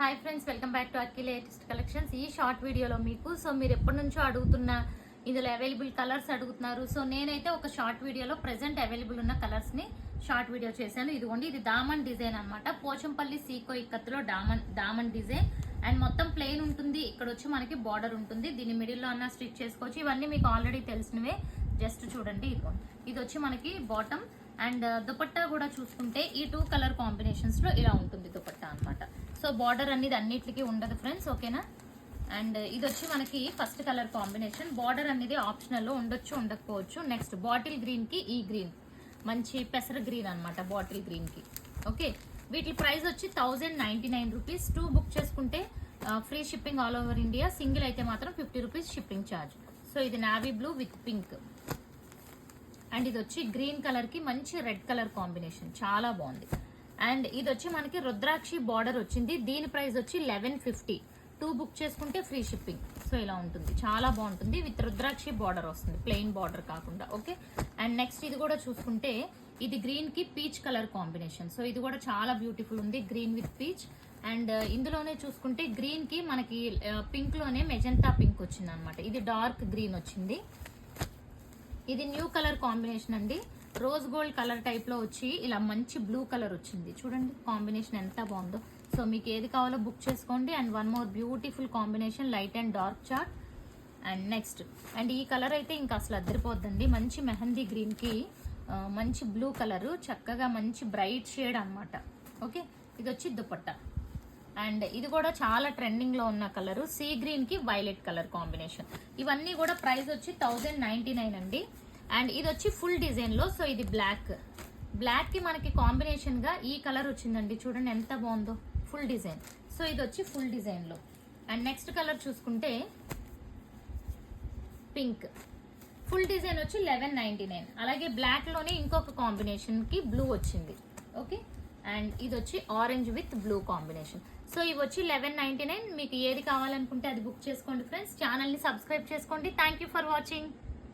Hi friends, welcome back to Akki latest collections. ఈ short వీడియోలో మీకు మీరు ఎప్పటి నుంచో అడుగుతున్న ఇందులో అవైలబుల్ కలర్స్ అడుగుతున్నారు. నేనైతే ఒక షార్ట్ వీడియోలో ప్రెసెంట్ అవైలబుల్ ఉన్న కలర్స్ ని షార్ట్ వీడియో చేశాను. ఇదిగోండి, ఇది దామన్ డిజైన్ అన్నమాట. పోచంపల్లి సీకో ఇక్కత్తులో దామన్ డిజైన్ అండ్ మొత్తం ప్లెయిన్ ఉంటుంది. ఇక్కడ వచ్చి మనకి బార్డర్ ఉంటుంది. దీన్ని మిడిల్ లో అన్న స్టిచ్ చేసుకోవచ్చు. ఇవన్నీ మీకు ఆల్రెడీ తెలిసినవే. జస్ట్ చూడండి, ఇదిగోండి, ఇది వచ్చి మనకి బాటమ్ అండ్ దుపట్టా కూడా చూసుకుంటే ఈ 2 కలర్ కాంబినేషన్స్ లో ఇలా ఉంటుంది దుపట్టా అన్నమాట. బార్డర్ అనేది అన్నిటికీ ఉండదు ఫ్రెండ్స్, ఓకేనా. అండ్ ఇది వచ్చి మనకి ఫస్ట్ కలర్ కాంబినేషన్. బార్డర్ అనేది ఆప్షనల్ లో ఉండొచ్చు, ఉండకపోవచ్చు. నెక్స్ట్ బాటిల్ గ్రీన్ కి ఈ గ్రీన్, మంచి పెసర గ్రీన్ అన్నమాట. బాటిల్ గ్రీన్ కి ఓకే. వీటి ప్రైస్ వచ్చి 1099 రూపీస్. 2 బుక్ చేసుకుంటే free shipping all over India. Single అయితే మాత్రం 50 రూపీస్ షిప్పింగ్ ఛార్జ్. ఇది navy blue with pink and ఇది వచ్చి గ్రీన్ కలర్ కి మంచి రెడ్ కలర్ కాంబినేషన్, చాలా బాగుంది. అండ్ ఇది వచ్చి మనకి రుద్రాక్షి బార్డర్ వచ్చింది. దీని ప్రైస్ వచ్చి 1150. 2 బుక్ చేసుకుంటే ఫ్రీ షిప్పింగ్. ఇలా ఉంటుంది, చాలా బాగుంటుంది. విత్ రుద్రాక్షి బార్డర్ వస్తుంది, ప్లెయిన్ బార్డర్ కాకుండా, ఓకే. అండ్ నెక్స్ట్ ఇది కూడా చూసుకుంటే ఇది గ్రీన్ కి పీచ్ కలర్ కాంబినేషన్. ఇది కూడా చాలా బ్యూటిఫుల్ ఉంది, గ్రీన్ విత్ పీచ్. అండ్ ఇందులోనే చూసుకుంటే గ్రీన్ కి మనకి పింక్ లోనే మెజెంటా పింక్ వచ్చింది అనమాట. ఇది డార్క్ గ్రీన్ వచ్చింది. ఇది న్యూ కలర్ కాంబినేషన్ అండి. రోజ్ గోల్డ్ కలర్ టైప్ లో వచ్చి ఇలా మంచి బ్లూ కలర్ వచ్చింది. చూడండి కాంబినేషన్ ఎంత బాగుందో. మీకు ఏది కావాలో బుక్ చేసుకోండి. And one more beautiful combination, light and dark chart. And next and ఈ కలర్ అయితే ఇంకా అసలు అద్దరిపోద్దండి. మంచి మెహందీ గ్రీన్ కి మంచి బ్లూ కలర్, చక్కగా మంచి బ్రైట్ షేడ్ అన్నమాట, ఓకే. ఇది వచ్చి దుపట్టా. అండ్ ఇది కూడా చాలా ట్రెండింగ్ లో ఉన్న కలర్, సీ గ్రీన్ కి వైలెట్ కలర్ కాంబినేషన్. ఇవన్నీ కూడా ప్రైస్ వచ్చి 1099 అండి. అండ్ ఇది వచ్చి ఫుల్ డిజైన్ లో. ఇది బ్లాక్ కి మనకి కాంబినేషన్ గా ఈ కలర్ వచ్చిందండి. చూడండి ఎంత బాగుందో, ఫుల్ డిజైన్. ఇది వచ్చి ఫుల్ డిజైన్ లో. అండ్ నెక్స్ట్ కలర్ చూసుకుంటే పింక్. ఫుల్ డిజైన్ వచ్చి 1199. అలాగే బ్లాక్ లోనే ఇంకొక కాంబినేషన్ కి బ్లూ వచ్చింది, ఓకే. అండ్ ఇది వచ్చి ఆరెంజ్ విత్ బ్లూ కాంబినేషన్. ఇవి వచ్చి 1199. మీకు ఏది కావాలనుకుంటే అది బుక్ చేసుకోండి ఫ్రెండ్స్. ఛానల్ ని సబ్స్క్రైబ్ చేసుకోండి. Thank you for watching.